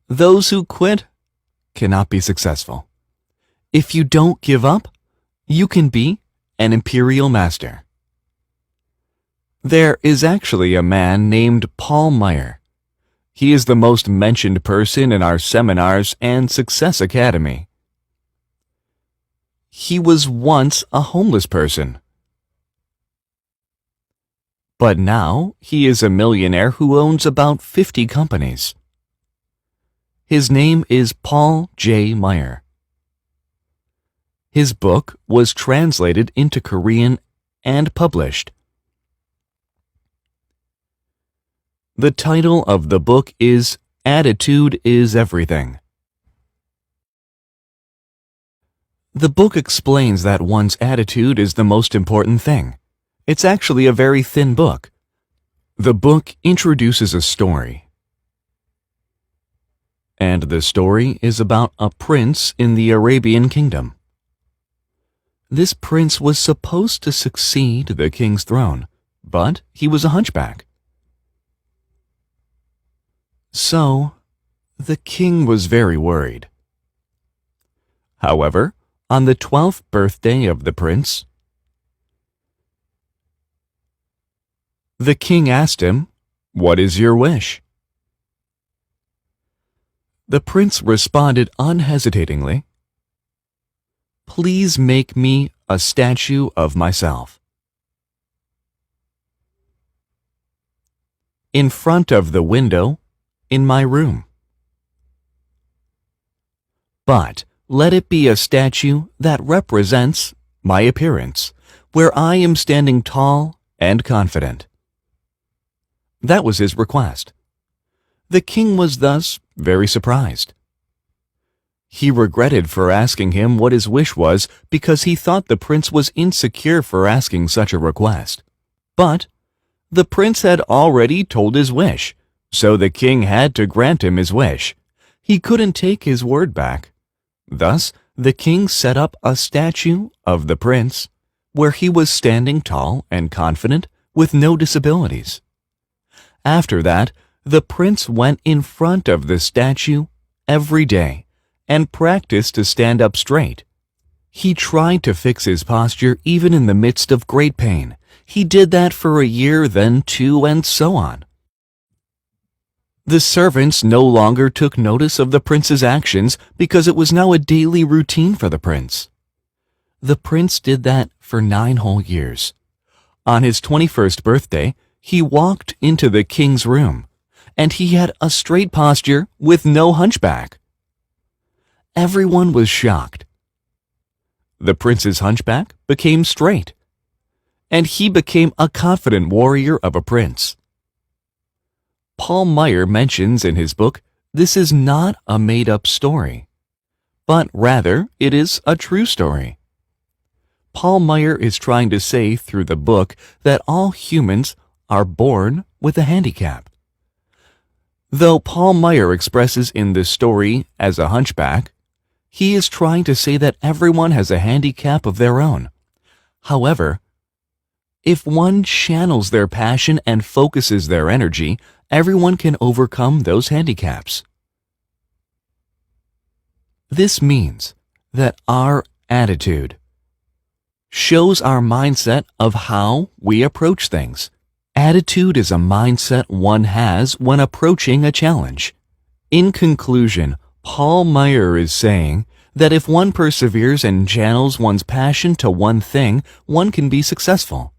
Those who quit cannot be successful. If you don't give up, you can be an imperial master. There is actually a man named Paul Meyer. He is the most mentioned person in our seminars and Success Academy. He was once a homeless person, but now he is a millionaire who owns about 50 companies. His name is Paul J. Meyer. His book was translated into Korean and published. The title of the book is Attitude is Everything. The book explains that one's attitude is the most important thing. It's actually a very thin book. The book introduces a story. And the story is about a prince in the Arabian kingdom. This prince was supposed to succeed the king's throne, but he was a hunchback. So, the king was very worried. However, on the 12th birthday of the prince, the king asked him, "What is your wish?" The prince responded unhesitatingly, "Please make me a statue of myself in front of the window in my room. But let it be a statue that represents my appearance, where I am standing tall and confident." That was his request. The king was thus very surprised. He regretted for asking him what his wish was because he thought the prince was insecure for asking such a request. But the prince had already told his wish, so the king had to grant him his wish. He couldn't take his word back. Thus, the king set up a statue of the prince, where he was standing tall and confident with no disabilities. After that, the prince went in front of the statue every day and practiced to stand up straight. He tried to fix his posture even in the midst of great pain. He did that for a year, then 2, and so on. The servants no longer took notice of the prince's actions because it was now a daily routine for the prince. The prince did that for 9 whole years. On his 21st birthday, he walked into the king's room, and he had a straight posture with no hunchback. Everyone was shocked. The prince's hunchback became straight, and he became a confident warrior of a prince. Paul Meyer mentions in his book this is not a made-up story, but rather it is a true story. Paul Meyer is trying to say through the book that all humans are born with a handicap. Though Paul Meyer expresses in this story as a hunchback, he is trying to say that everyone has a handicap of their own. However, if one channels their passion and focuses their energy, everyone can overcome those handicaps. This means that our attitude shows our mindset of how we approach things. Attitude is a mindset one has when approaching a challenge. In conclusion, Paul Meyer is saying that if one perseveres and channels one's passion to one thing, one can be successful.